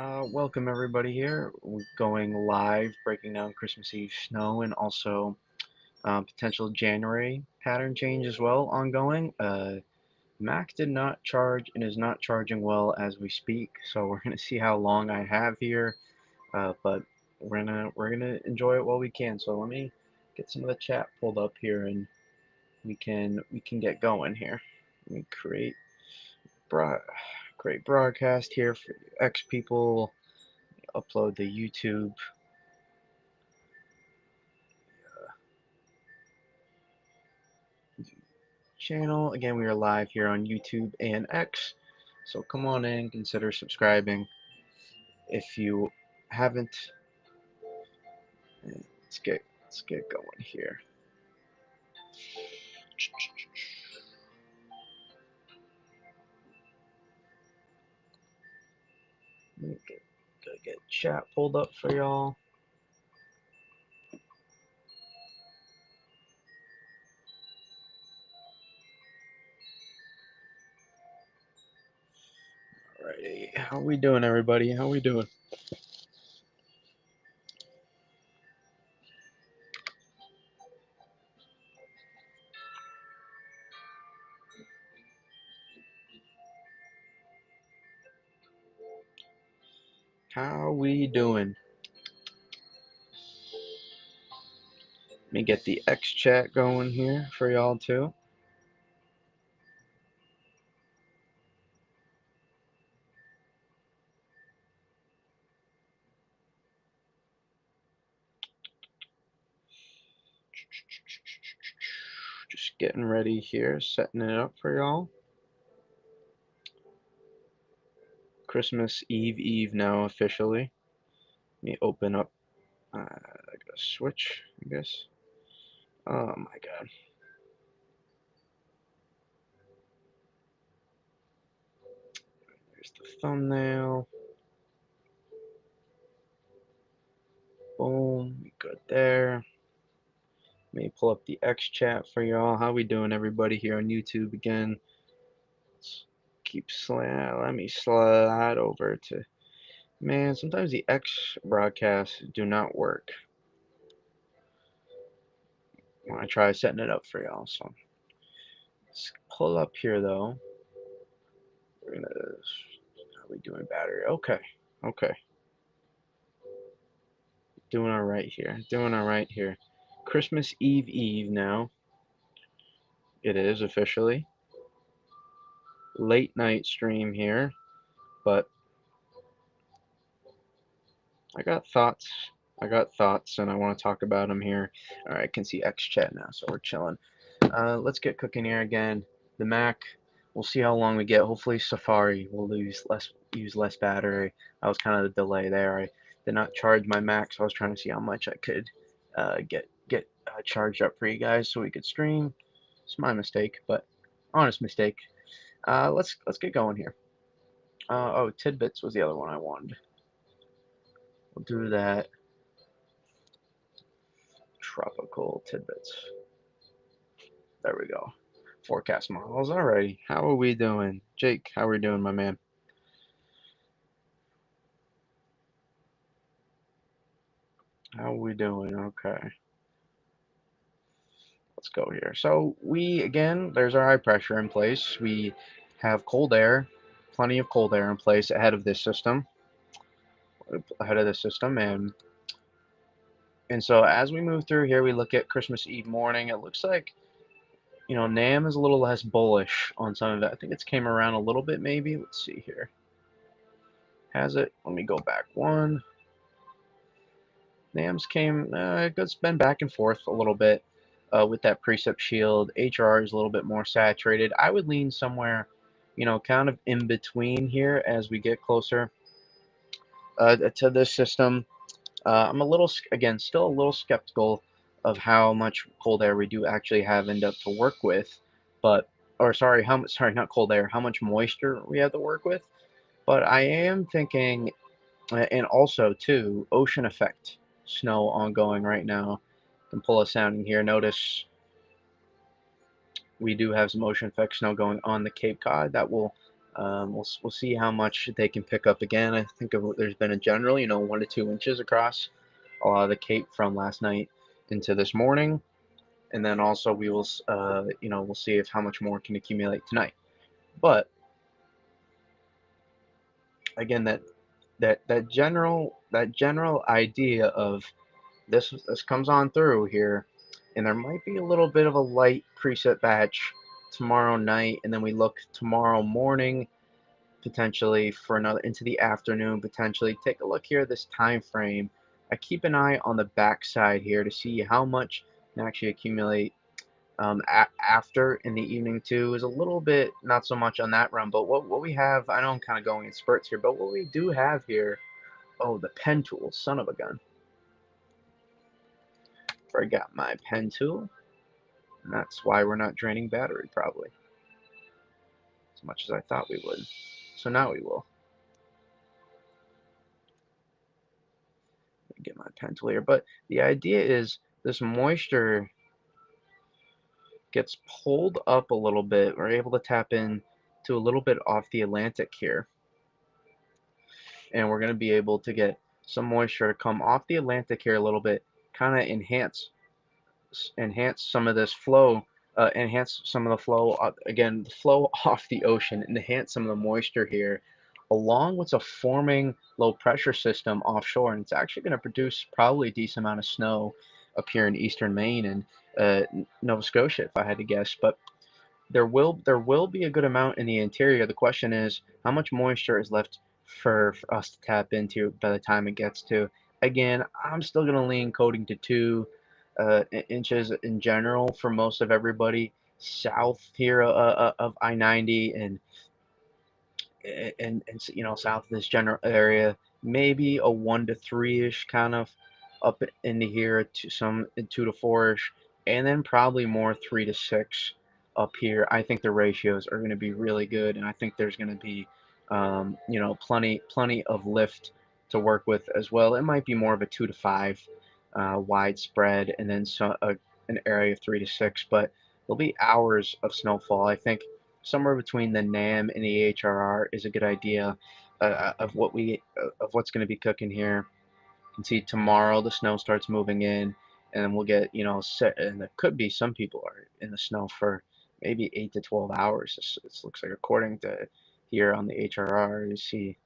Welcome everybody here. We're going live, breaking down Christmas Eve snow and also potential January pattern change as well ongoing. Mac did not charge and is not charging well as we speak, so we're gonna see how long I have here. But we're gonna enjoy it while we can. So let me get some of the chat pulled up here, and we can get going here. Let me broad, create broadcast here for X people. Upload the YouTube channel. Again, we are live here on YouTube and X, so come on in, consider subscribing if you haven't. Let's get going here. Gotta get chat pulled up for y'all. Alrighty, how we doing, everybody? How we doing? How we doing? Let me get the X chat going here for y'all too. Just getting ready here, setting it up for y'all. Christmas Eve now officially. Let me open up. I gotta switch, I guess. Oh my god. There's the thumbnail. Boom. Good there. Let me pull up the X chat for y'all. How we doing, everybody, here on YouTube again? Let's let me slide over to. Man, sometimes the X broadcasts do not work when I try setting it up for y'all. So let's pull up here though. We're gonna. How we doing, battery? Okay. Okay. Doing all right here. Doing all right here. Christmas Eve now. It is officially late night stream here, but I got thoughts. I got thoughts, and I want to talk about them here. All right, I can see X chat now, so we're chilling. Let's get cooking here again. The Mac. We'll see how long we get. Hopefully, Safari will use less battery. That was kind of the delay there. I did not charge my Mac, so I was trying to see how much I could get charged up for you guys so we could stream. It's my mistake, but honest mistake. Let's get going here. Oh, tidbits was the other one I wanted. We'll do that. Tropical tidbits. There we go. Forecast models. Alrighty. How are we doing? Jake, how are we doing, my man? How are we doing? Okay. Let's go here. So there's our high pressure in place. We have cold air, plenty of cold air in place ahead of this system. And so as we move through here, we look at Christmas Eve morning. It looks like NAM is a little less bullish on some of it. I think it's came around a little bit, maybe. Let's see here. Has it? Let me go back one. NAM's it's been back and forth a little bit with that precip shield. HR is a little bit more saturated. I would lean somewhere, kind of in between here as we get closer to this system. I'm still a little skeptical of how much cold air we do actually have end up to work with, sorry, not cold air, how much moisture we have to work with. But I am thinking, and also too, ocean effect snow ongoing right now. Can pull us down in here. Notice we do have some ocean effect snow going on the Cape Cod that will We'll see how much they can pick up again. I think there's been a general, 1 to 2 inches across a lot of the Cape from last night into this morning, and then also we will, we'll see if how much more can accumulate tonight. But again, that general idea of this comes on through here, and there might be a little bit of a light preset batch tomorrow night, and then we look tomorrow morning potentially for another into the afternoon potentially. Take a look here at this time frame. I keep an eye on the back side here to see how much can actually accumulate after in the evening too. Is a little bit not so much on that run, but what we have, I know I'm kind of going in spurts here, but what we do have here, oh, the pen tool, son of a gun. Forgot my pen tool, and that's why we're not draining battery probably as much as I thought we would. So now we will. Get my pen tool here, but the idea is this moisture gets pulled up a little bit. We're able to tap in to a little bit off the Atlantic here, and we're going to be able to get some moisture to come off the Atlantic here a little bit, kind of enhance some of this flow, enhance some of the flow, again, the flow off the ocean, enhance some of the moisture here, along with a forming low pressure system offshore. And it's actually going to produce probably a decent amount of snow up here in eastern Maine and Nova Scotia, if I had to guess. But there will be a good amount in the interior. The question is how much moisture is left for us to tap into by the time it gets to. Again, I'm still gonna lean coating to 2 inches in general for most of everybody south here of I-90 and south of this general area, maybe a 1 to 3 ish kind of up into here to some 2 to 4 ish, and then probably more 3 to 6 up here. I think the ratios are going to be really good, and I think there's going to be plenty of lift to work with as well. It might be more of a 2 to 5 widespread, and then an area of 3 to 6, but there'll be hours of snowfall. I think somewhere between the NAM and the HRR is a good idea of what's going to be cooking here. You can see tomorrow the snow starts moving in, and then we'll get set, and there could be some people are in the snow for maybe 8 to 12 hours. This looks like according to here on the HRR, you see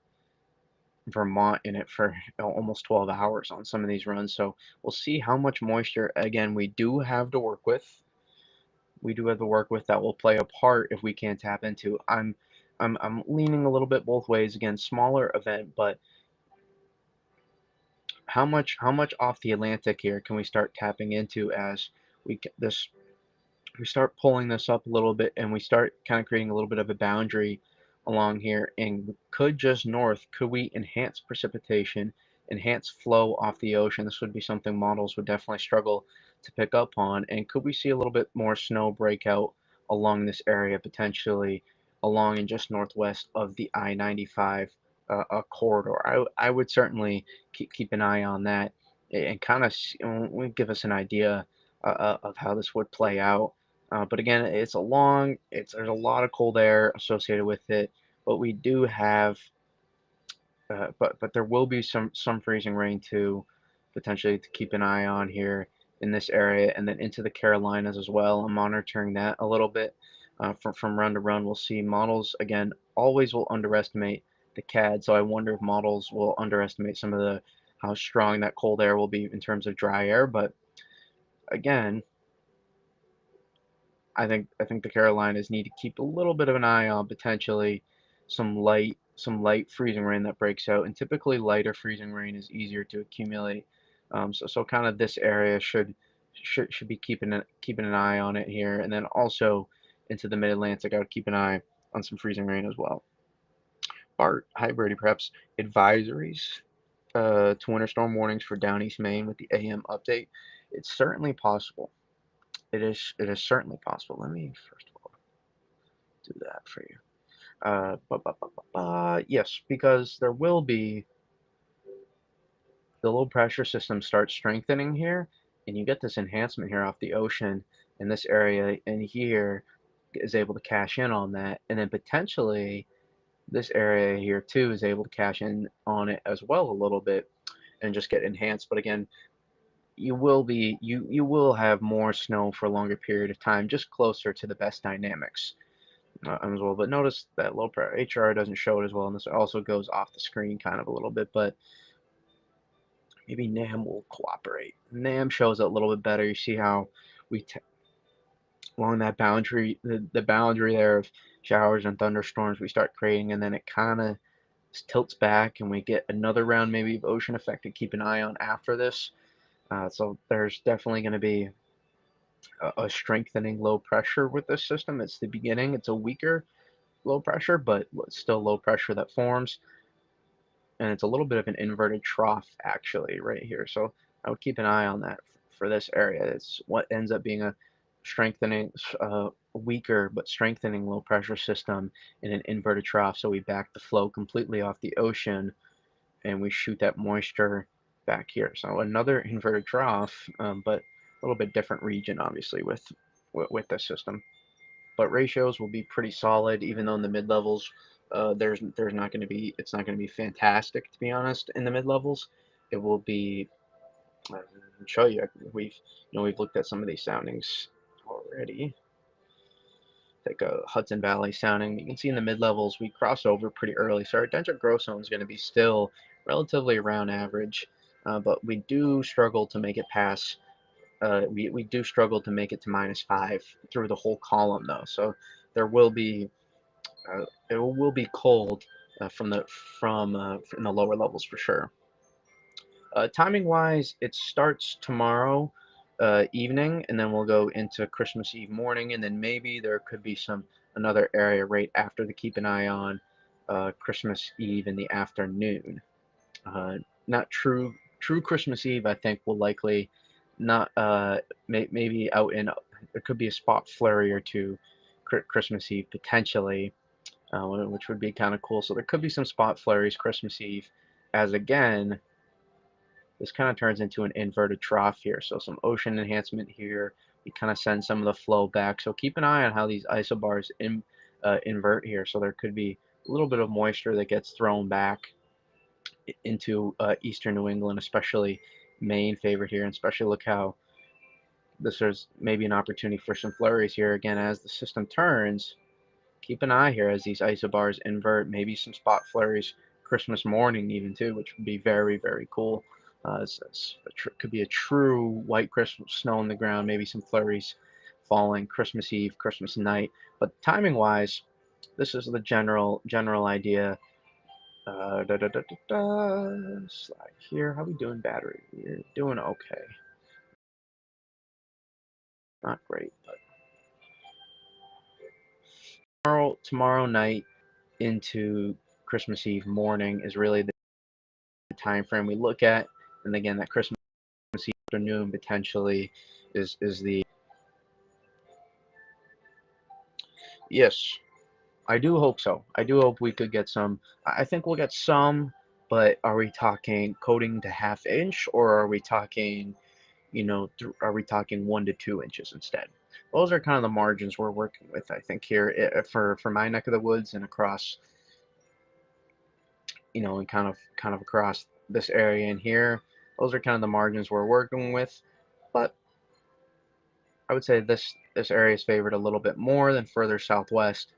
Vermont in it for almost 12 hours on some of these runs. So we'll see how much moisture again we do have to work with. That will play a part if we can't tap into. I'm leaning a little bit both ways. Again, smaller event, but how much off the Atlantic here can we start tapping into as we start pulling this up a little bit, and we start kind of creating a little bit of a boundary along here, and could just north, could we enhance precipitation, enhance flow off the ocean? This would be something models would definitely struggle to pick up on. And could we see a little bit more snow breakout along this area, potentially along and just northwest of the I-95 corridor? I would certainly keep an eye on that, and kind of would give us an idea of how this would play out. But again, there's a lot of cold air associated with it, but we do have, but there will be some freezing rain too, potentially to keep an eye on here in this area, and then into the Carolinas as well. I'm monitoring that a little bit from run to run. We'll see. Models again always will underestimate the CAD, so I wonder if models will underestimate some of the how strong that cold air will be in terms of dry air. But again, I think the Carolinas need to keep a little bit of an eye on potentially some light freezing rain that breaks out, and typically lighter freezing rain is easier to accumulate. So kind of this area should be keeping an eye on it here, and then also into the Mid-Atlantic, I would keep an eye on some freezing rain as well. Bart, hi Brady, perhaps advisories to winter storm warnings for down East Maine with the AM update. It's certainly possible. It is certainly possible. Let me first of all do that for you. Yes, because there will be the low pressure system starts strengthening here, and you get this enhancement here off the ocean, and this area in here is able to cash in on that, and then potentially This area here too is able to cash in on it as well a little bit and just get enhanced. But again, you will have more snow for a longer period of time, just closer to the best dynamics as well. But notice that low pressure HR doesn't show it as well, and this also goes off the screen kind of a little bit. But maybe NAM will cooperate. NAM shows it a little bit better. You see how we along that boundary, the boundary there of showers and thunderstorms we start creating, and then it kind of tilts back, and we get another round maybe of ocean effect to keep an eye on after this. So there's definitely going to be a strengthening low pressure with this system. It's the beginning. It's a weaker low pressure, but still low pressure that forms. And it's a little bit of an inverted trough actually right here. So I would keep an eye on that for this area. It's what ends up being a strengthening, weaker but strengthening low pressure system in an inverted trough. So we back the flow completely off the ocean and we shoot that moisture back here. So another inverted trough, but a little bit different region, obviously, with this system. But ratios will be pretty solid, even though in the mid levels, there's not going to be it's not going to be fantastic, to be honest. In the mid levels, it will be. I'll show you. We've looked at some of these soundings already. Like a Hudson Valley sounding. You can see in the mid levels we cross over pretty early, so our dendritic growth zone is going to be still relatively around average, but we do struggle to make it past. We do struggle to make it to -5 through the whole column though, so there will be it will be cold from the lower levels for sure. Timing wise, it starts tomorrow evening, and then we'll go into Christmas Eve morning, and then maybe there could be another area right after to keep an eye on Christmas Eve in the afternoon. Uh, Not true Christmas Eve. I think will likely not maybe out in there could be a spot flurry or two Christmas Eve potentially, which would be kind of cool. So there could be some spot flurries Christmas Eve, as again this kind of turns into an inverted trough here. So some ocean enhancement here. We kind of send some of the flow back. So keep an eye on how these isobars invert here. So there could be a little bit of moisture that gets thrown back into eastern New England, especially Maine favorite here. And especially look how this is maybe an opportunity for some flurries here. Again, as the system turns, keep an eye here as these isobars invert. Maybe some spot flurries Christmas morning even too, which would be very, very cool. Could be a true white Christmas snow on the ground, maybe some flurries falling Christmas Eve, Christmas night. But timing wise, this is the general idea. Slide here. How we doing battery? We're doing okay. Not great, but tomorrow night into Christmas Eve morning is really the time frame we look at. And again, that Christmas Eve afternoon potentially is the yes. I do hope so. I do hope we could get some. I think we'll get some, but are we talking coating to half inch, or are we talking, are we talking 1 to 2 inches instead? Those are kind of the margins we're working with, I think, here for my neck of the woods and across, and kind of across this area in here. Those are kind of the margins we're working with, but I would say this area is favored a little bit more than further southwest.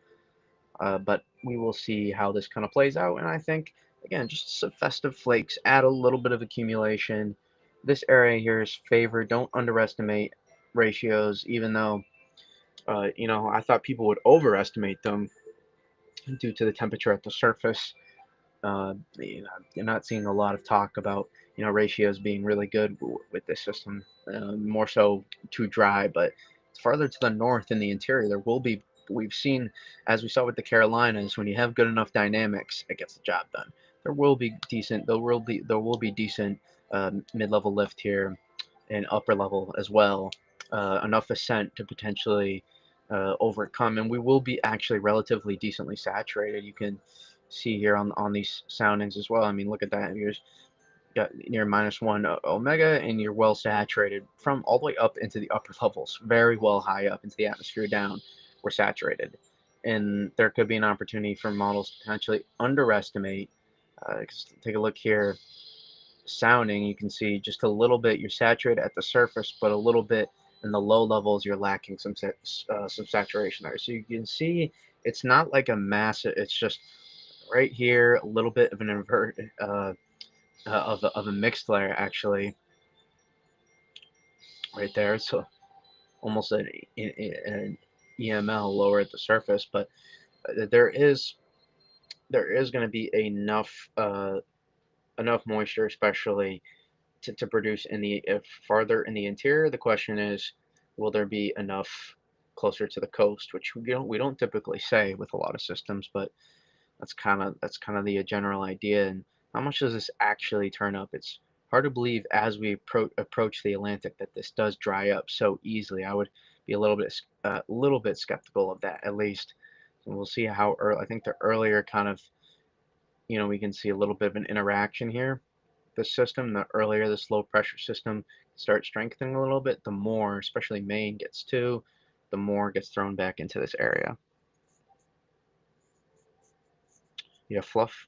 But we will see how this kind of plays out. And I think, again, just some festive flakes, add a little bit of accumulation. This area here is favored. Don't underestimate ratios, even though, I thought people would overestimate them due to the temperature at the surface. You're not seeing a lot of talk about ratios being really good with this system. More so too dry, but farther to the north in the interior, there will be. We've seen, as we saw with the Carolinas, when you have good enough dynamics, it gets the job done. There will be decent. There will be decent mid-level lift here, and upper level as well. Enough ascent to potentially overcome, and we will be actually relatively decently saturated. You can see here on these soundings as well. I mean, look at that. You're got near -1 omega, and you're well saturated from all the way up into the upper levels, very well high up into the atmosphere down. We're saturated. and there could be an opportunity for models to potentially underestimate. 'Cause take a look here, sounding, you can see just a little bit you're saturated at the surface, but a little bit in the low levels you're lacking some saturation there. So you can see it's not like a massive. It's just right here a little bit of an of a mixed layer actually right there. So almost an EML lower at the surface, but there is going to be enough moisture, especially to produce in the if farther in the interior. The question is, will there be enough closer to the coast, which we don't typically say with a lot of systems, but that's kind of the general idea. And how much does this actually turn up? It's hard to believe as we approach the Atlantic that this does dry up so easily. I would be a little bit skeptical of that at least. And we'll see how early. I think the earlier kind of we can see a little bit of an interaction here. The system, the earlier this low pressure system starts strengthening a little bit, the more, especially Maine gets to, the more gets thrown back into this area. Yeah, fluff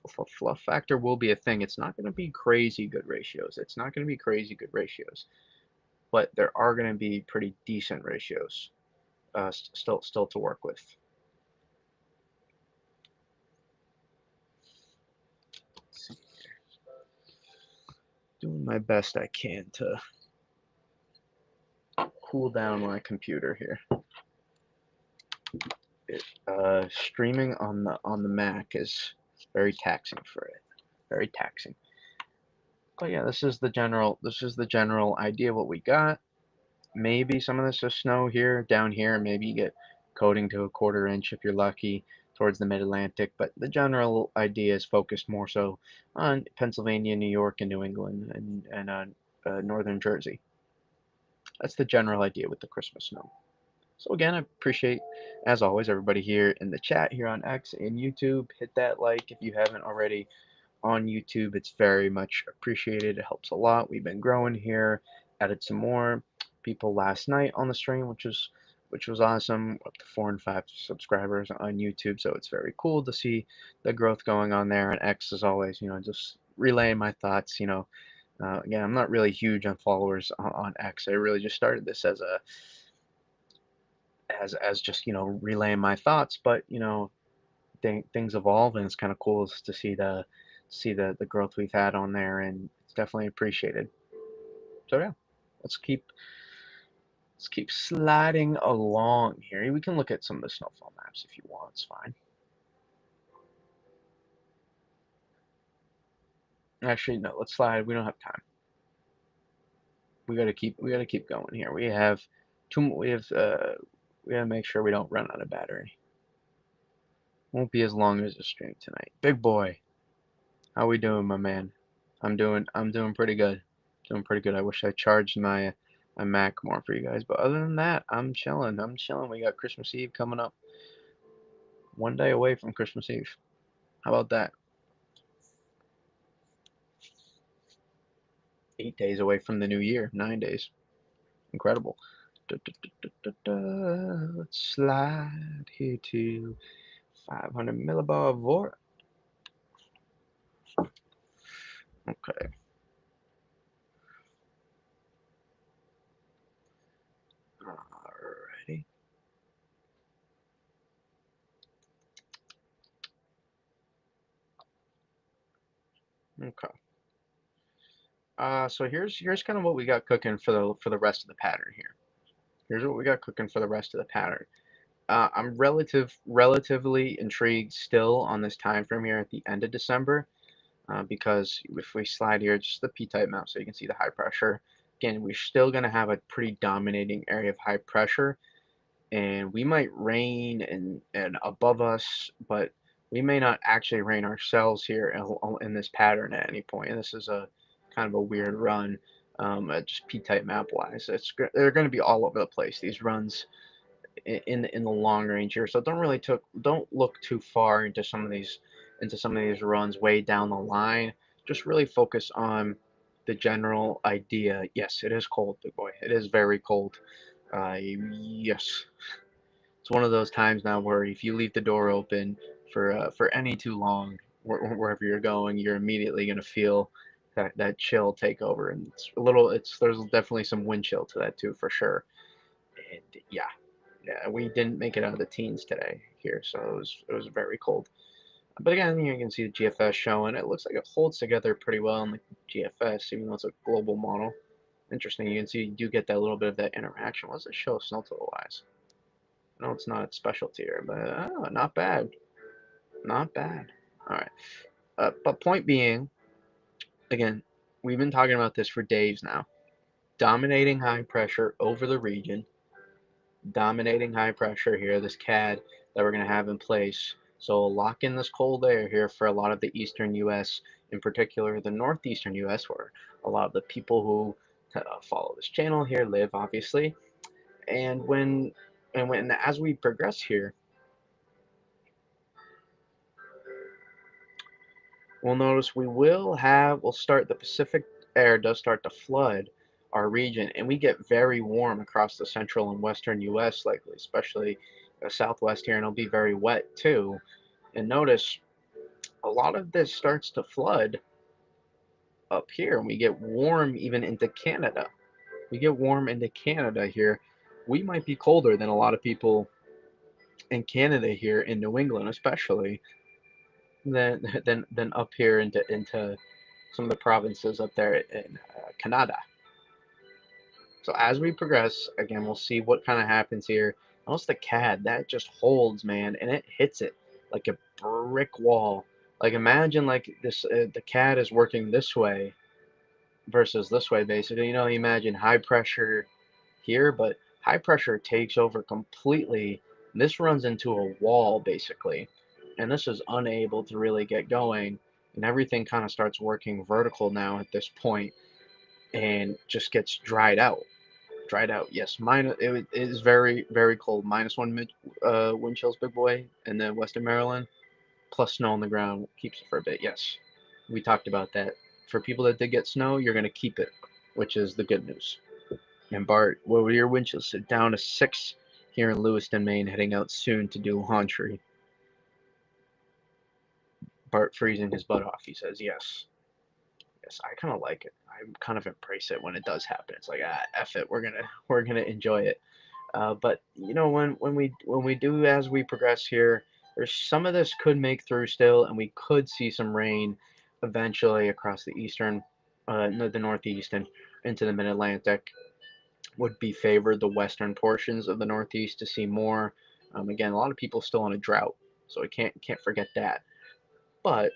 factor will be a thing. It's not going to be crazy good ratios. It's not going to be crazy good ratios, but there are going to be pretty decent ratios still to work with. Doing my best I can to cool down my computer here. Streaming on the Mac is very taxing for it. Very taxing. But yeah, this is the general idea of what we got. Maybe some of this is snow here, down here. Maybe you get coating to a quarter inch if you're lucky towards the mid-Atlantic. But the general idea is focused more so on Pennsylvania, New York, and New England, and northern Jersey. That's the general idea with the Christmas snow. So again, I appreciate, as always, everybody here in the chat here on X and YouTube. Hit that like if you haven't already on YouTube. It's very much appreciated. It helps a lot. We've been growing here. Added some more people last night on the stream, which was awesome. Up to 4 and 5 subscribers on YouTube, so it's very cool to see the growth going on there. And X, as always, just relaying my thoughts. Again, I'm not really huge on followers on X. I really just started this as just relaying my thoughts, but things evolve, and it's kind of cool to see the growth we've had on there, and it's definitely appreciated. So yeah, let's keep let's keep sliding along here. We can look at some of the snowfall maps if you want. It's fine. Actually, no. Let's slide. We don't have time. We gotta keep going here. We have two. We gotta make sure we don't run out of battery. Won't be as long as the stream tonight. Big boy, how we doing, my man? I'm doing pretty good. Doing pretty good. I wish I charged my Mac more for you guys, but other than that, I'm chilling. I'm chilling. We got Christmas Eve coming up. One day away from Christmas Eve. How about that? 8 days away from the new year. 9 days. Incredible. Da, da, da, da, da, da. Let's slide here to 500 millibar volt. Okay. Alrighty. Okay. So here's kind of what we got cooking for the rest of the pattern here. Here's what we got cooking for the rest of the pattern. I'm relatively intrigued still on this time frame here at the end of December, because if we slide here, just the P-type map, so you can see the high pressure. Again, we're still going to have a pretty dominating area of high pressure, and we might rain and above us, but we may not actually rain ourselves here in this pattern at any point. And this is a kind of a weird run, just P-type map wise. They're going to be all over the place, these runs in the long range here. So don't look too far into some of these runs way down the line. Just really focus on the general idea. Yes, it is cold, big boy. It is very cold. Yes. It's one of those times now where if you leave the door open for any too long, wherever you're going, you're immediately going to feel that chill take over, and it's a little. It's there's definitely some wind chill to that too, for sure. And yeah, we didn't make it out of the teens today here, so it was very cold. But again, you can see the GFS showing. It looks like it holds together pretty well in the GFS, even though it's a global model. Interesting. You can see you do get that little bit of that interaction. What does it show snow total wise? I know it's not its specialty here, but not bad. Not bad. All right. But point being, again, we've been talking about this for days now. Dominating high pressure over the region, dominating high pressure here, this CAD that we're going to have in place. So lock in this cold air here for a lot of the eastern U.S., in particular the northeastern U.S., where a lot of the people who follow this channel here live, obviously. And when as we progress here, we'll notice we'll start the Pacific air does start to flood our region, and we get very warm across the central and western U.S. likely, especially southwest here, and it'll be very wet too. And notice a lot of this starts to flood up here, and we get warm even into Canada. We get warm into Canada here. We might be colder than a lot of people in Canada here in New England, especially than up here into some of the provinces up there in Canada. So as we progress, again, we'll see what kind of happens here. Notice the CAD, that just holds, man, and it hits it like a brick wall. Like imagine like this, the CAD is working this way versus this way, basically. Imagine high pressure here, but high pressure takes over completely. This runs into a wall, basically, and this is unable to really get going, and everything kind of starts working vertical now at this point, and just gets dried out. Dried out, yes. It is very, very cold. -1 wind chills, big boy, in the western Maryland, plus snow on the ground keeps it for a bit. Yes, we talked about that. For people that did get snow, you're going to keep it, which is the good news. And Bart, what were your wind chills? Down to 6 here in Lewiston, Maine, heading out soon to do Wintry. Bart freezing his butt off. He says, yes. Yes, I kind of like it. I kind of embrace it when it does happen. It's like, F it. We're gonna enjoy it. But when we do as we progress here, there's some of this could make through still, and we could see some rain eventually across the eastern, no, the northeast and into the mid-Atlantic. Would be favored the western portions of the northeast to see more. Again, a lot of people still on a drought, so we can't forget that. But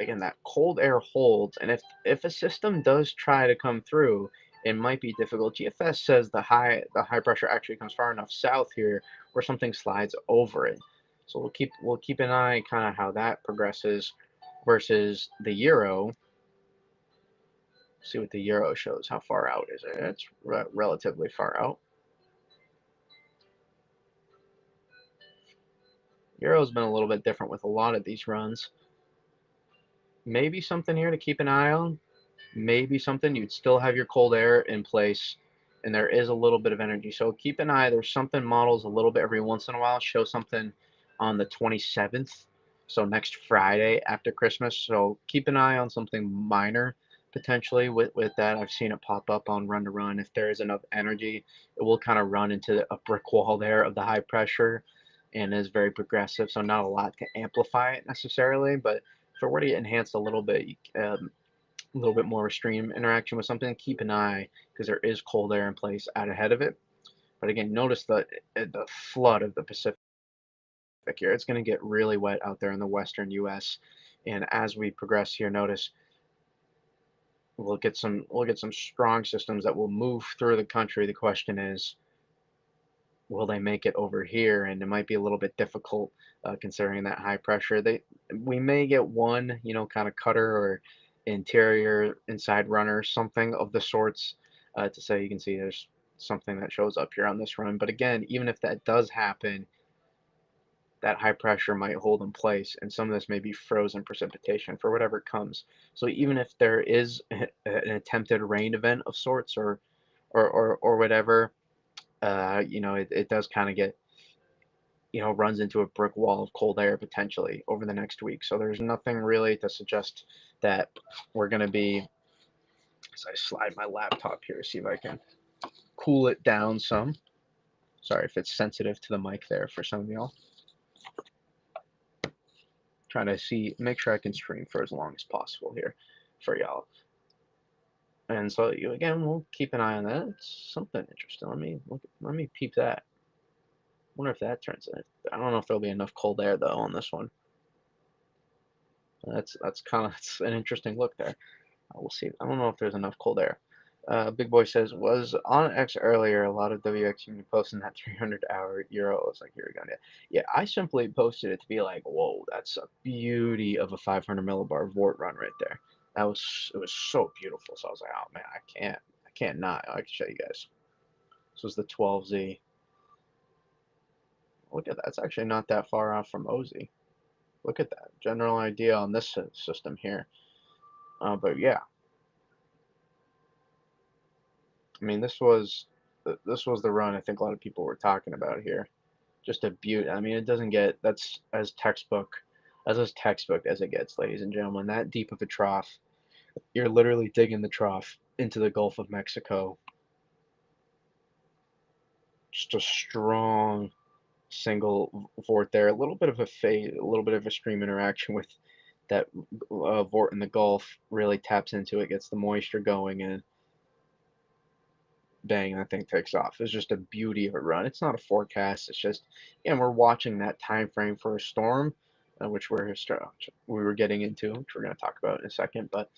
again, that cold air holds, and if a system does try to come through, it might be difficult. GFS says the high pressure actually comes far enough south here where something slides over it. So we'll keep an eye kind of how that progresses versus the Euro. See what the Euro shows. How far out is it? It's relatively far out. Euro's been a little bit different with a lot of these runs. Maybe something here to keep an eye on. Maybe something you'd still have your cold air in place, and there is a little bit of energy. So keep an eye. There's something models a little bit every once in a while show something on the 27th. So next Friday after Christmas. So keep an eye on something minor potentially with that. I've seen it pop up on Run to Run. If there is enough energy, it will kind of run into a brick wall there of the high pressure and is very progressive. So not a lot to amplify it necessarily, but if it were to get enhanced a little bit, a little bit more stream interaction with something, keep an eye because there is cold air in place out ahead of it. But again, notice the flood of the Pacific here. It's going to get really wet out there in the western U.S. And as we progress here, notice we'll get some strong systems that will move through the country. The question is, will they make it over here? And it might be a little bit difficult considering that high pressure. We may get one, kind of cutter or interior inside runner, something of the sorts to say. You can see there's something that shows up here on this run. But again, even if that does happen, that high pressure might hold in place, and some of this may be frozen precipitation for whatever comes. So even if there is an attempted rain event of sorts or whatever, you know, it does kind of get, you know, runs into a brick wall of cold air potentially over the next week. So there's nothing really to suggest that we're going to be, as I slide my laptop here, see if I can cool it down some. Sorry if it's sensitive to the mic there for some of y'all. Trying to see, make sure I can stream for as long as possible here for y'all. And so you again, we'll keep an eye on that. It's something interesting. Let me peep that. Wonder if that turns in. I don't know if there'll be enough cold air though on this one. That's kind of it's an interesting look there. We'll see. I don't know if there's enough cold air. Big Boy says, was on X earlier, a lot of WX Union posting that 300-hour Euro. I was like, here we go. Yeah, I simply posted it to be like, whoa, that's a beauty of a 500 millibar Vort run right there. It was so beautiful. So I was like, oh man, I can't not. I can show you guys. This was the 12Z. Look at that. It's actually not that far off from OZ. Look at that. General idea on this system here. But yeah, I mean, this was the run I think a lot of people were talking about here. Just a beaut. I mean, it doesn't get that's as textbook as it gets, ladies and gentlemen. That deep of a trough, you're literally digging the trough into the Gulf of Mexico. Just a strong single vort there. A little bit of a fade, a little bit of a stream interaction with that vort in the Gulf. Really taps into it, gets the moisture going, and bang, that thing takes off. It's just a beauty of a run. It's not a forecast. It's just, and we're watching that time frame for a storm, which we were getting into, which we're going to talk about in a second. But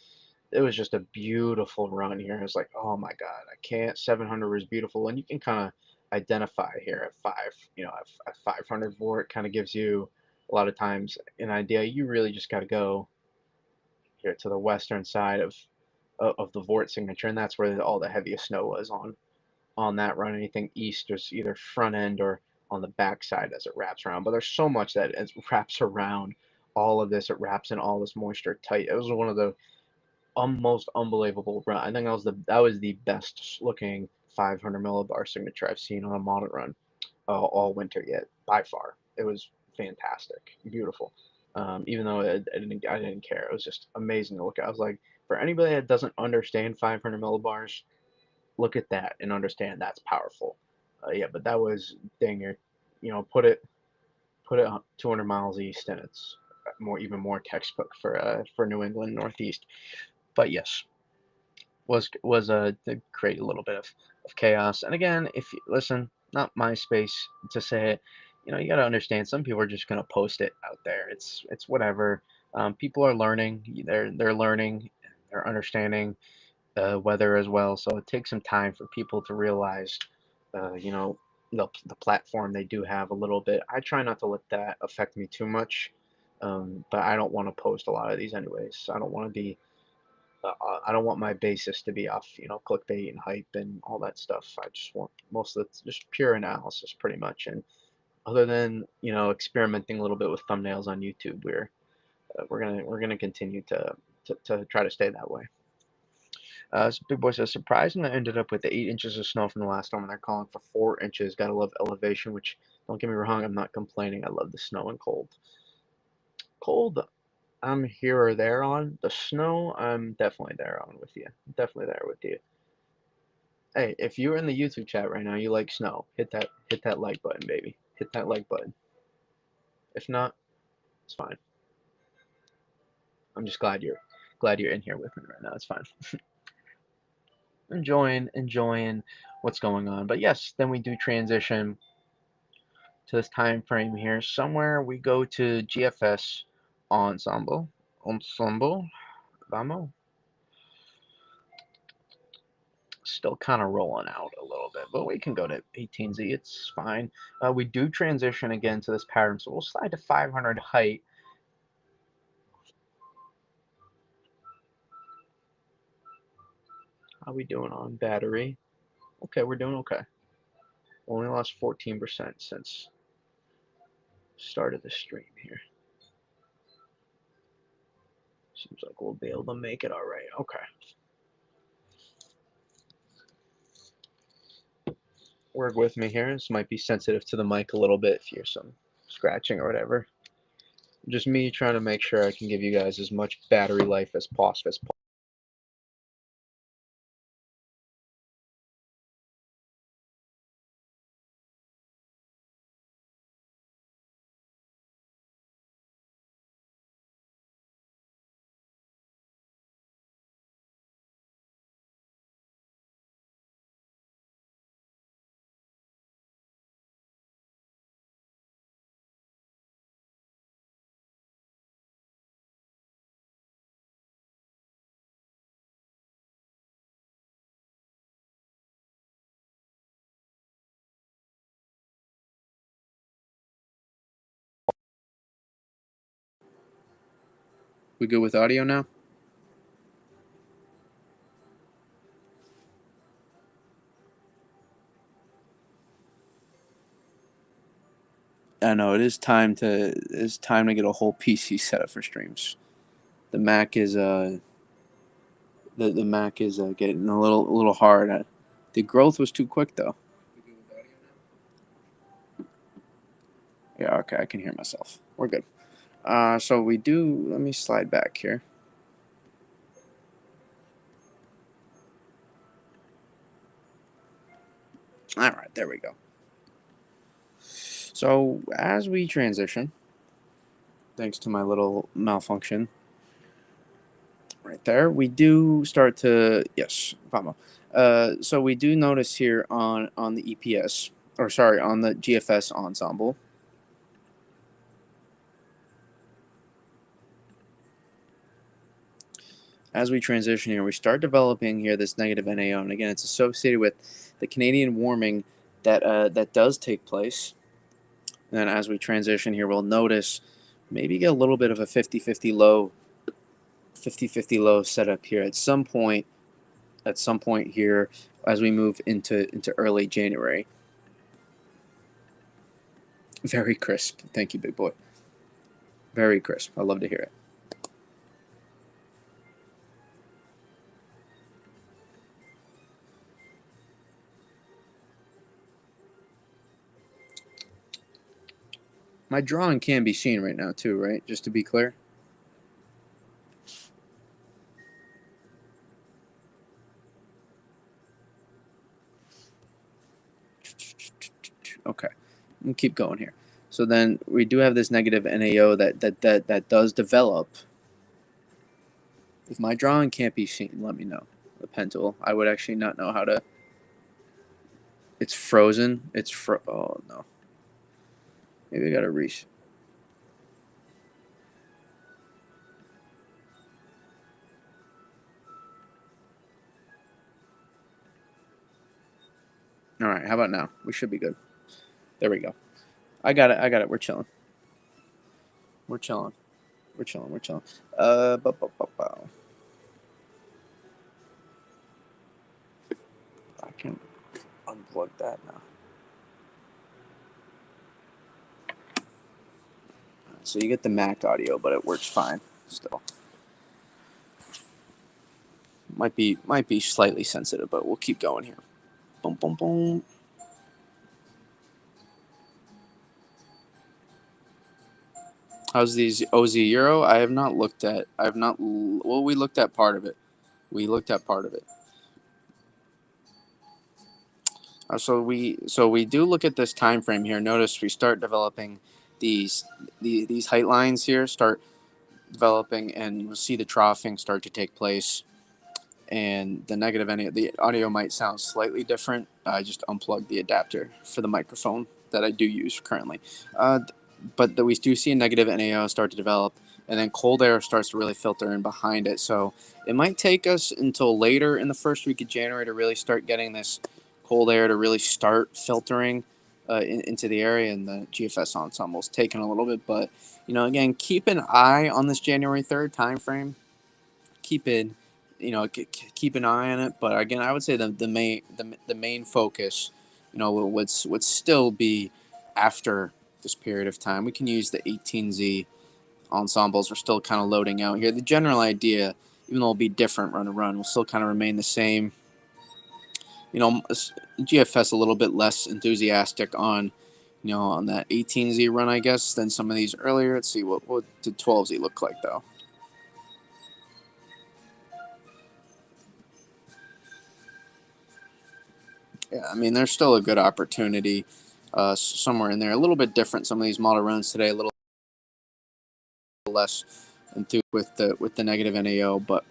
it was just a beautiful run here. It's like, oh my God, I can't. 700 was beautiful, and you can kind of identify here at at 500 Vort kind of gives you a lot of times an idea. You really just got to go here to the western side of the Vort signature, and that's where all the heaviest snow was on that run. Anything east is either front end or on the back side as it wraps around. But there's so much that it wraps around all of this. It wraps in all this moisture tight. It was one of the most unbelievable run. I think that was the best looking 500 millibar signature I've seen on a model run all winter yet by far. It was fantastic, beautiful. Even though I didn't care. It was just amazing to look at. I was like, for anybody that doesn't understand 500 millibars, look at that and understand that's powerful. Yeah, but that was dang near, you know, put it 200 miles east, and it's even more textbook for New England Northeast. But yes, was to create a little bit of chaos. And again, if you listen, not my space to say it. You know, you got to understand. Some people are just gonna post it out there. It's whatever. People are learning. They're learning. They're understanding weather as well. So it takes some time for people to realize, you know, the platform they do have a little bit. I try not to let that affect me too much, but I don't want to post a lot of these anyways. I don't want to be. I don't want my basis to be off, you know, clickbait and hype and all that stuff. I just want most of it's just pure analysis, pretty much. And other than you know experimenting a little bit with thumbnails on YouTube, we're gonna continue to try to stay that way. So Big Boy says, surprising I ended up with the 8 inches of snow from the last storm, and they're calling for 4 inches. Gotta love elevation, which, don't get me wrong, I'm not complaining. I love the snow and cold. Cold, I'm here or there on. The snow, I'm definitely there on with you. Definitely there with you. Hey, if you're in the YouTube chat right now, you like snow, hit that like button, baby. Hit that like button. If not, it's fine. I'm just glad you're in here with me right now. It's fine. Enjoying what's going on. But yes, then we do transition to this time frame here. Somewhere we go to GFS ensemble, vamos. Still kind of rolling out a little bit, but we can go to 18Z. It's fine. We do transition again to this pattern, so we'll slide to 500 height. How we doing on battery? Okay, we're doing okay. Only lost 14% since start of the stream here. Seems like we'll be able to make it all right. Okay. Work with me here. This might be sensitive to the mic a little bit if you hear some scratching or whatever. Just me trying to make sure I can give you guys as much battery life as possible. We good with audio now? I know it's time to get a whole PC set up for streams. The Mac is the Mac is getting a little hard. The growth was too quick though. Yeah, okay, I can hear myself. We're good. So we do. Let me slide back here. All right, there we go. So as we transition, thanks to my little malfunction right there, we do start to yes, vamos. So we do notice here on the EPS, or sorry, on the GFS ensemble. As we transition here, we start developing here this negative NAO, and again, it's associated with the Canadian warming that does take place. And then as we transition here, we'll notice maybe get a little bit of a 50-50 low, 50-50 low setup here at some point. At some point here, as we move into early January. Very crisp. Thank you, big boy. Very crisp. I love to hear it. My drawing can be seen right now too, right? Just to be clear. Okay, we'll keep going here. So then we do have this negative NAO that does develop. If my drawing can't be seen, let me know. The pen tool. I would actually not know how to. It's frozen. Oh no. Maybe I gotta reach. All right. How about now? We should be good. There we go. I got it. I got it. We're chilling. We're chilling. We're chilling. We're chilling. I can unplug that now. So you get the Mac audio, but it works fine still. Might be slightly sensitive, but we'll keep going here. Boom, boom, boom. How's these OZ Euro? I have not looked at. I have not. Well, we looked at part of it. We looked at part of it. So we do look at this time frame here. Notice we start developing these height lines here. Start developing, and you'll see the troughing start to take place. And the negative the audio might sound slightly different. I just unplugged the adapter for the microphone that I do use currently. But we do see a negative NAO start to develop, and then cold air starts to really filter in behind it. So it might take us until later in the first week of January to really start getting this cold air to really start filtering into the area, and the GFS ensemble is taking a little bit. But again, keep an eye on this January 3rd time frame. Keep an eye on it. But again, I would say the main focus, would still be after this period of time. We can use the 18Z ensembles. We're still kind of loading out here. The general idea, even though it'll be different run to run, will still kind of remain the same. GFS a little bit less enthusiastic on, on that 18Z run, I guess, than some of these earlier. Let's see, what did 12Z look like, though? Yeah, I mean, there's still a good opportunity somewhere in there. A little bit different, some of these model runs today, a little less enthused with the negative NAO, but,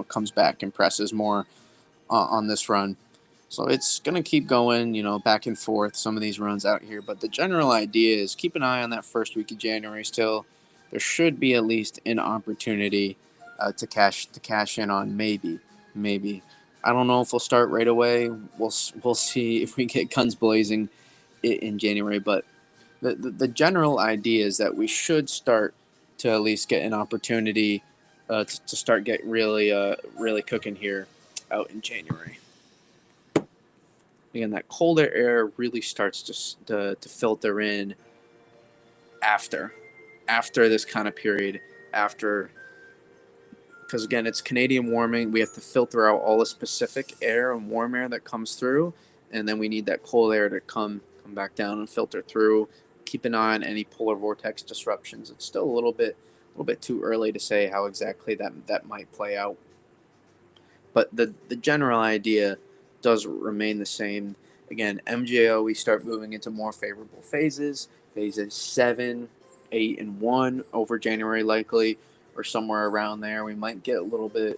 comes back and presses more on this run. So it's going to keep going, back and forth, some of these runs out here. But the general idea is keep an eye on that first week of January still. There should be at least an opportunity to cash in on maybe. I don't know if we'll start right away. We'll see if we get guns blazing in January. But the general idea is that we should start to at least get an opportunity to start get really cooking here out in January. Again, that colder air really starts to filter in after this kind of period, after, because again, it's Canadian warming. We have to filter out all the specific air and warm air that comes through, and then we need that cold air to come back down and filter through. Keep an eye on any polar vortex disruptions. It's still a little bit too early to say how exactly that might play out, but the general idea does remain the same. Again, MJO, we start moving into more favorable phases. Phases 7, 8, and 1 over January likely, or somewhere around there. We might get a little bit,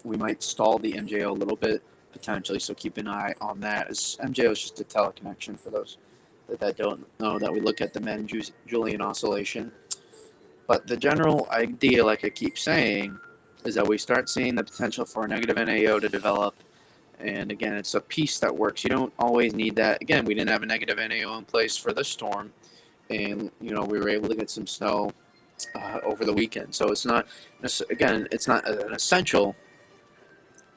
we might stall the MJO a little bit potentially, so keep an eye on that. As MJO is just a teleconnection for those that don't know, that we look at the Mann-Julian oscillation. But the general idea, like I keep saying, is that we start seeing the potential for a negative NAO to develop. And again, it's a piece that works. You don't always need that. Again, we didn't have a negative NAO in place for this storm, and we were able to get some snow over the weekend. So it's not, again, it's not an essential,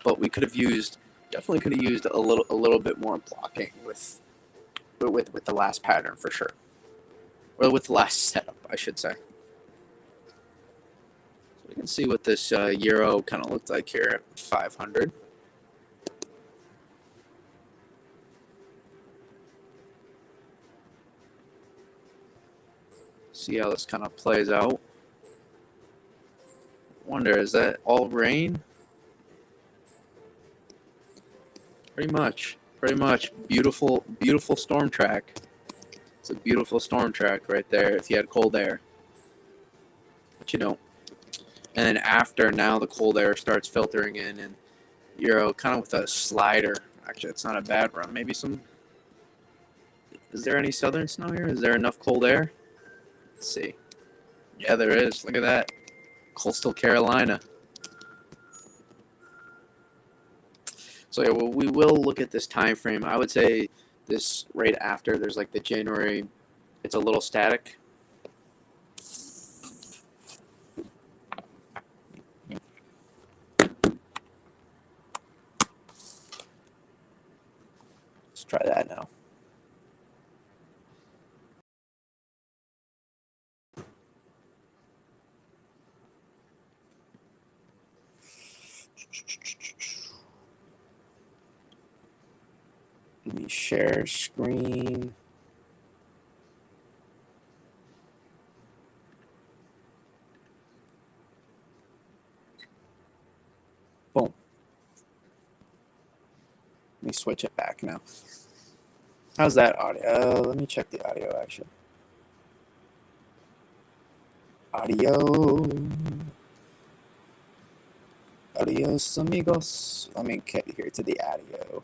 but we definitely could have used a little bit more blocking with the last pattern for sure, or with the last setup, I should say. So we can see what this Euro kind of looked like here at 500. See how this kind of plays out. Wonder, is that all rain? Pretty much. Beautiful storm track. It's a beautiful storm track right there if you had cold air. But you don't. And then after, now the cold air starts filtering in, and Euro kind of with a slider. Actually, it's not a bad run. Maybe some. Is there any southern snow here? Is there enough cold air? Let's see. Yeah, there is. Look at that. Coastal Carolina. So yeah, well, we will look at this time frame. I would say this right after there's like the January. It's a little static. Let's try that now. Let me share screen. Boom. Let me switch it back now. How's that audio? Let me check the audio actually. Audio. Adios, amigos. Let me get here to the audio.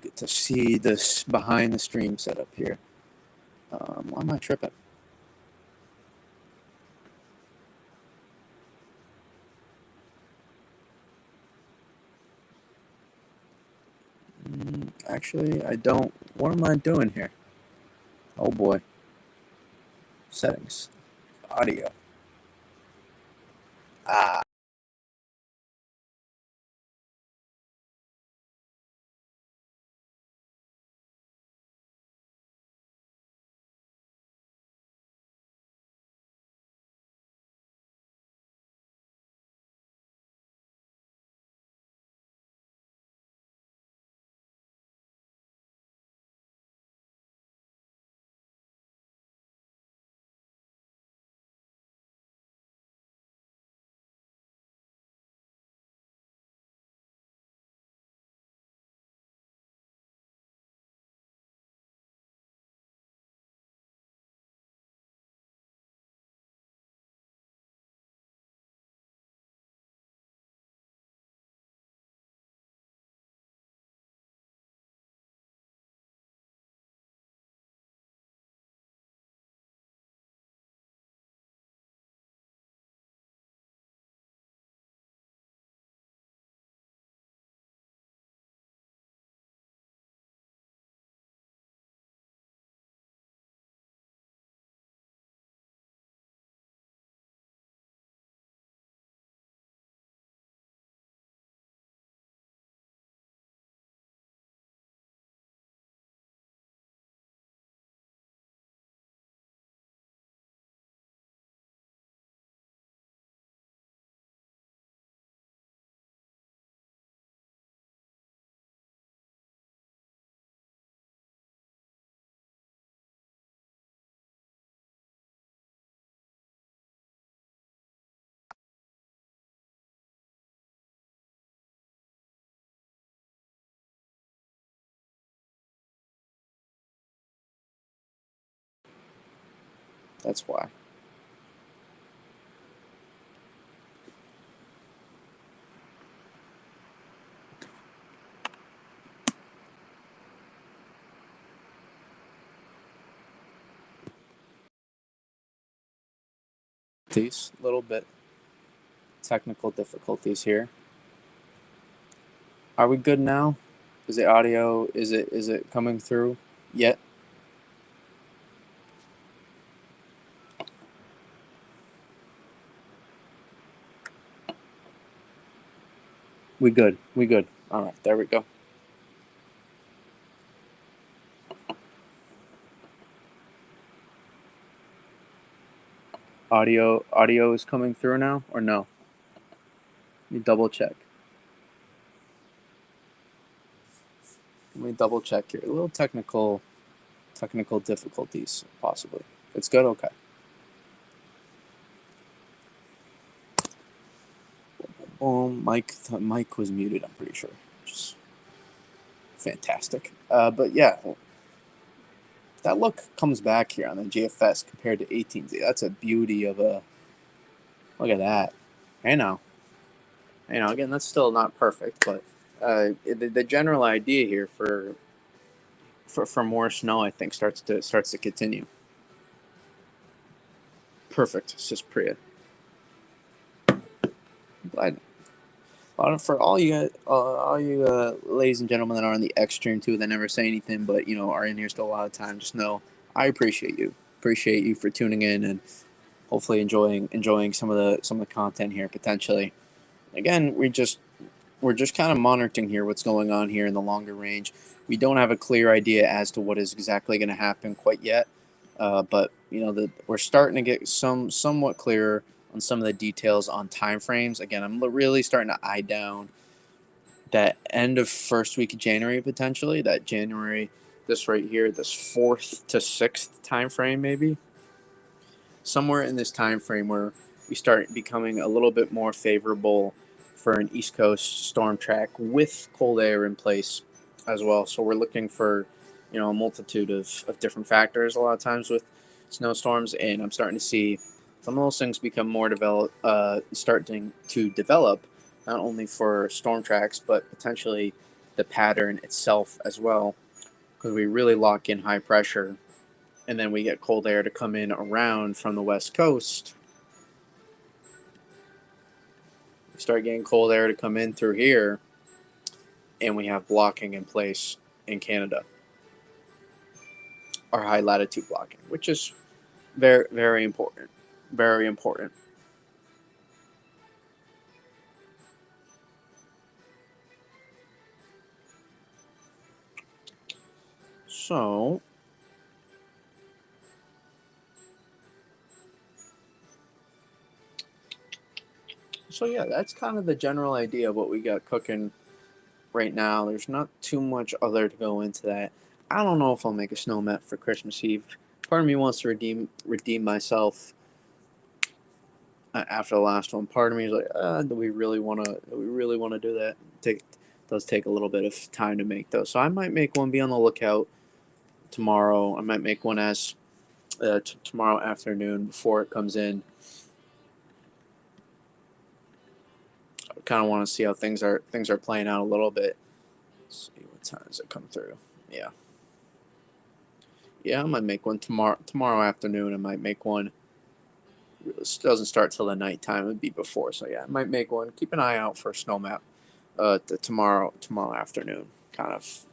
Get to see this behind the stream setup here. Why am I tripping? Actually, I don't. What am I doing here? Oh boy. Settings. Audio. Ah. That's why. These little bit technical difficulties here. Are we good now? Is the audio, is it coming through yet? We good. We good. All right, there we go. Audio is coming through now or no? Let me double check. Let me double check here. A little technical difficulties possibly. It's good. Okay. The mic was muted. I'm pretty sure. Just fantastic. But yeah, that look comes back here on the GFS compared to 18Z. That's a beauty of a. Look at that. Hey now. Again, that's still not perfect, but the general idea here for more snow, I think, starts to continue. Perfect, says Priya. Glad. For all you ladies and gentlemen that are on the X stream too, that never say anything, but are in here still a lot of time. Just know I appreciate you. Appreciate you for tuning in and hopefully enjoying some of the content here potentially. Again, we're just kind of monitoring here what's going on here in the longer range. We don't have a clear idea as to what is exactly going to happen quite yet, but we're starting to get somewhat clearer on some of the details on time frames. Again, I'm really starting to eye down that end of first week of January potentially. That January, this right here, this 4th to 6th time frame maybe. Somewhere in this time frame where we start becoming a little bit more favorable for an East Coast storm track with cold air in place as well. So we're looking for a multitude of different factors a lot of times with snowstorms, and I'm starting to see some of those things become more starting to develop, not only for storm tracks but potentially the pattern itself as well, because we really lock in high pressure and then we get cold air to come in around from the west coast. We start getting cold air to come in through here, and we have blocking in place in Canada, our high latitude blocking, which is very, very important. Very important. So yeah, that's kind of the general idea of what we got cooking right now. There's not too much other to go into that. I don't know if I'll make a snow map for Christmas Eve. Part of me wants to redeem myself after the last one. Part of me is like, do we really want to do that? Does take a little bit of time to make those. So I might make one. Be on the lookout tomorrow. I might make one as tomorrow afternoon before it comes in. I kind of want to see how things are playing out a little bit. Let's see what time does it come through. Yeah, I might make one tomorrow afternoon. I might make one. It doesn't start till the nighttime. It'd be before, so yeah, I might make one. Keep an eye out for a snow map. Tomorrow afternoon. Kind of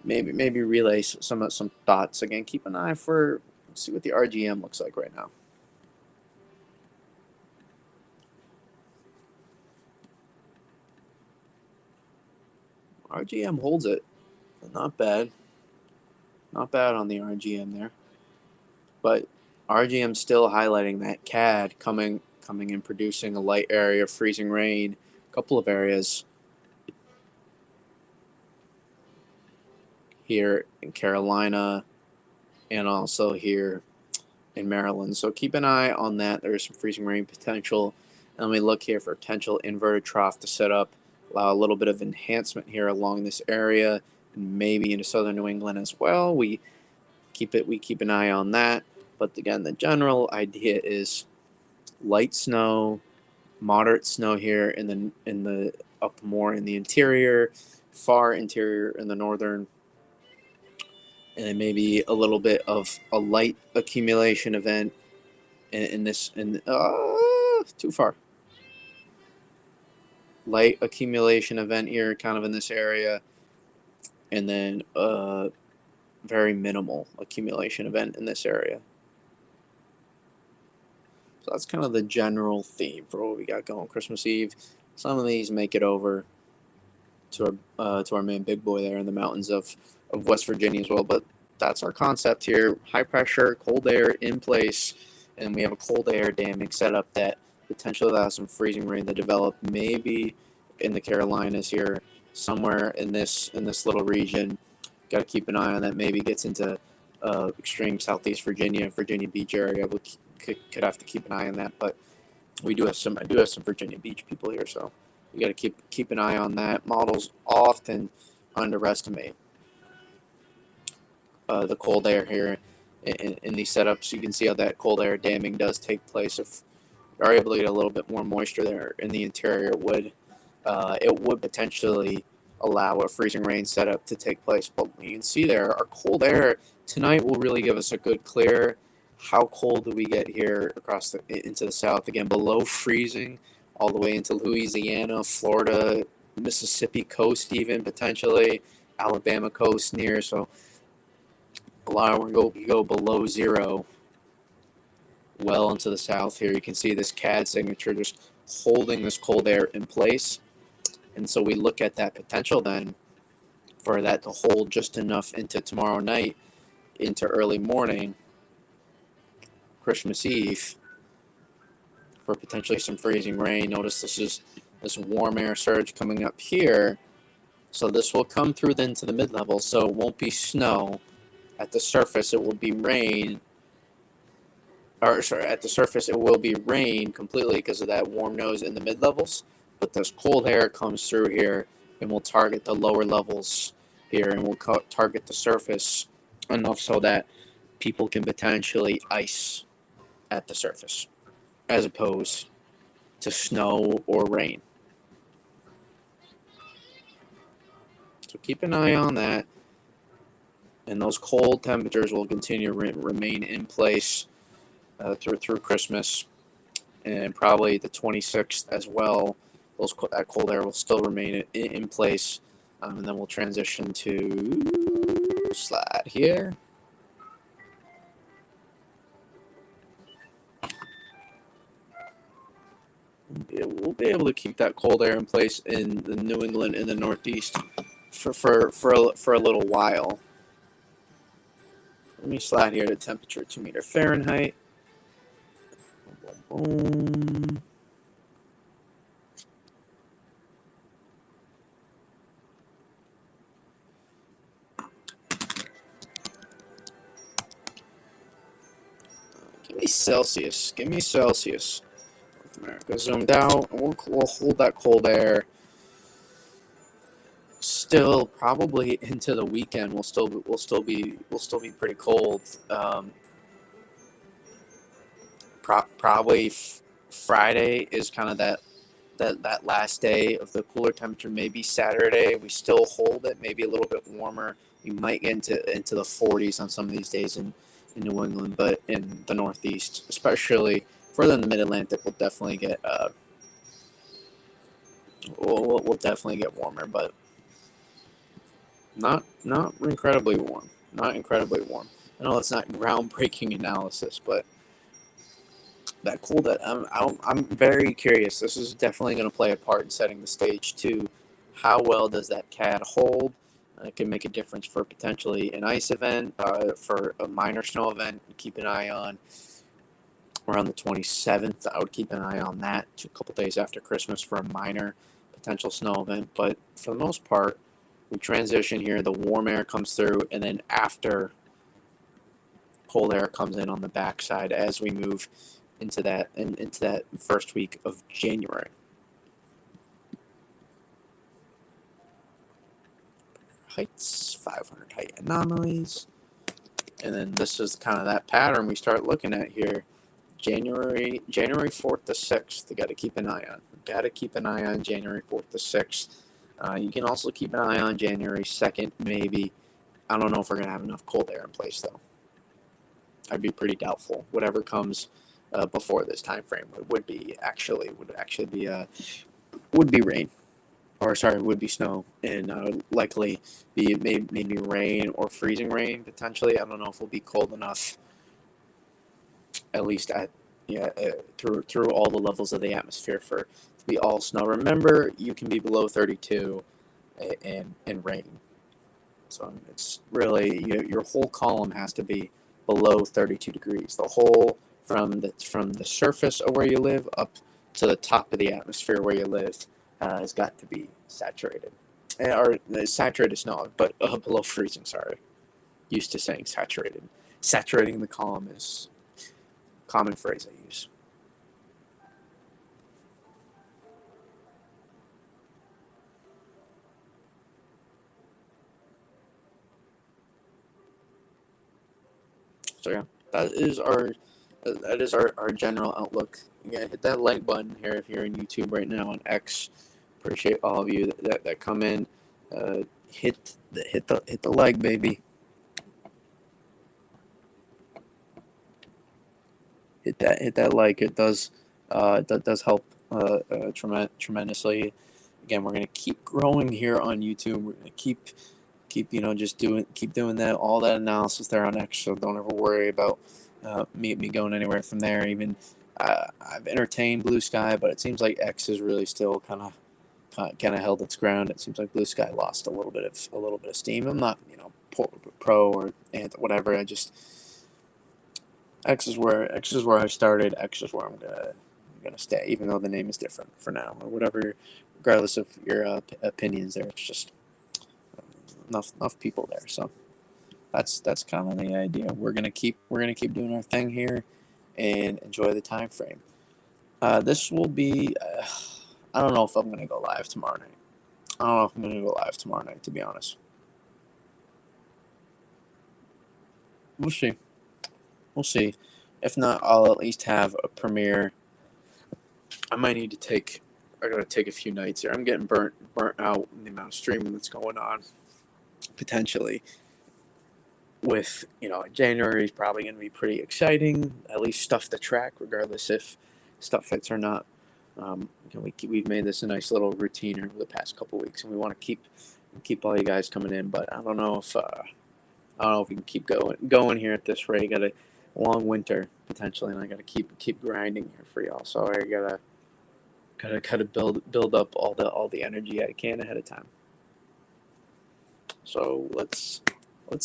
maybe relay some thoughts again. Keep an eye for. Let's see what the RGM looks like right now. RGM holds it. Not bad. Not bad on the RGM there. But RGM still highlighting that CAD coming and producing a light area of freezing rain. A couple of areas here in Carolina and also here in Maryland. So keep an eye on that. There's some freezing rain potential. And we look here for potential inverted trough to set up, allow a little bit of enhancement here along this area, and maybe into southern New England as well. We keep an eye on that. But again, the general idea is light snow, moderate snow here in the up more in the interior, far interior in the northern, and then maybe a little bit of a light accumulation event in this too far. Light accumulation event here, kind of in this area, and then very minimal accumulation event in this area. So that's kind of the general theme for what we got going Christmas Eve. Some of these make it over to our main big boy there in the mountains of West Virginia as well. But that's our concept here. High pressure, cold air in place, and we have a cold air damming setup that potentially allows some freezing rain to develop maybe in the Carolinas here, somewhere in this little region. Got to keep an eye on that. Maybe gets into extreme Southeast Virginia Beach area. We could have to keep an eye on that, but I do have some Virginia Beach people here, so you got to keep an eye on that. Models often underestimate the cold air here in these setups. You can see how that cold air damming does take place. If you are able to get a little bit more moisture there in the interior, it would potentially allow a freezing rain setup to take place. But you can see there, our cold air tonight will really give us a good clear. How cold do we get here into the south? Again, below freezing, all the way into Louisiana, Florida, Mississippi coast, even potentially Alabama coast near. So a lot of we go below zero, well into the south here. You can see this CAD signature just holding this cold air in place. And so we look at that potential then for that to hold just enough into tomorrow night, into early morning, Christmas Eve, for potentially some freezing rain. Notice this warm air surge coming up here. So this will come through then to the mid-level, so it won't be snow. At the surface, it will be rain. At the surface, it will be rain completely because of that warm nose in the mid-levels. But this cold air comes through here and will target the lower levels here and will target the surface enough so that people can potentially ice at the surface as opposed to snow or rain. So keep an eye on that. And those cold temperatures will continue to remain in place through Christmas and probably the 26th as well. That cold air will still remain in place. And then we'll transition to slide here. We'll be able to keep that cold air in place in the New England and the Northeast for a little while. Let me slide here to temperature 2 meter Fahrenheit. Boom. Give me Celsius. Give me Celsius. North America zoomed out. We'll hold that cold air. Still, probably into the weekend, we'll still be pretty cold. Probably Friday is kind of that last day of the cooler temperature. Maybe Saturday we still hold it, maybe a little bit warmer. You might get into the 40s on some of these days in New England, but in the Northeast, especially further in the Mid-Atlantic, we'll definitely get we'll definitely get warmer, but not incredibly warm. Not incredibly warm. I know it's not groundbreaking analysis, but that cold. I'm very curious. This is definitely going to play a part in setting the stage to how well does that CAD hold. It can make a difference for potentially an ice event, for a minor snow event. Keep an eye on around the 27th. I would keep an eye on that a couple days after Christmas for a minor potential snow event. But for the most part, we transition here. The warm air comes through, and then after, cold air comes in on the backside as we move into that first week of January. Heights, 500 height anomalies. And then this is kind of that pattern we start looking at here. January 4th to 6th, you got to keep an eye on. Got to keep an eye on January 4th to 6th. You can also keep an eye on January 2nd, maybe. I don't know if we're going to have enough cold air in place, though. I'd be pretty doubtful. Whatever comes before this time frame would actually be rain, or sorry, would be snow, and likely be maybe rain or freezing rain potentially. I don't know if it'll be cold enough, at least through all the levels of the atmosphere for it to be all snow. Remember, you can be below 32 and rain, so it's really your whole column has to be below 32 degrees. The whole from the surface of where you live up to the top of the atmosphere where you live has got to be saturated, or saturated snow, but below freezing. Sorry, used to saying saturated. Saturating the column is a common phrase I use. So yeah, that is our general outlook. Yeah, hit that like button here if you're in YouTube right now on X. Appreciate all of you that come in. Hit the like, baby. Hit that like. It does help tremendously. Again, we're gonna keep growing here on YouTube. We're gonna keep just doing that, all that analysis there on X. So don't ever worry about me going anywhere from there. Even I've entertained Blue Sky, but it seems like X is really still kind of held its ground. It seems like Blue Sky lost a little bit of steam. I'm not pro or whatever. I just X is where I started. X is where I'm gonna stay, even though the name is different for now or whatever. Regardless of your opinions, there, it's just enough people there. So that's kind of the idea. We're gonna keep doing our thing here and enjoy the time frame. This will be. I don't know if I'm gonna go live tomorrow night. To be honest, we'll see. If not, I'll at least have a premiere. I might need to take. I gotta take a few nights here. I'm getting burnt out in the amount of streaming that's going on. Potentially, with January is probably going to be pretty exciting. At least stuff to track, regardless if stuff fits or not. We've made this a nice little routine over the past couple weeks, and we want to keep all you guys coming in. But I don't know if we can keep going here at this rate. Got a long winter potentially, and I got to keep grinding here for y'all. So I gotta build up all the energy I can ahead of time. So let's. The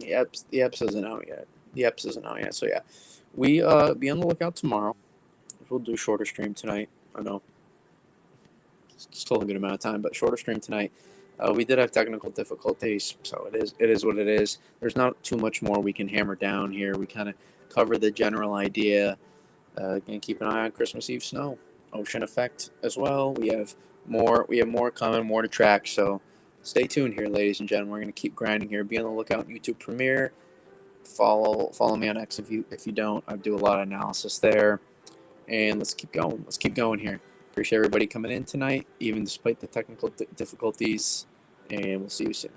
EPS isn't out yet. So yeah, we be on the lookout tomorrow. We'll do shorter stream tonight. I know it's still a good amount of time, but shorter stream tonight. We did have technical difficulties, so it is what it is. There's not too much more we can hammer down here. We kind of cover the general idea. Again, keep an eye on Christmas Eve snow, ocean effect as well. We have more coming, more to track. So stay tuned here, ladies and gentlemen. We're gonna keep grinding here. Be on the lookout. YouTube Premiere. Follow me on X if you don't. I do a lot of analysis there. And let's keep going. Let's keep going here. Appreciate everybody coming in tonight, even despite the technical difficulties. And we'll see you soon.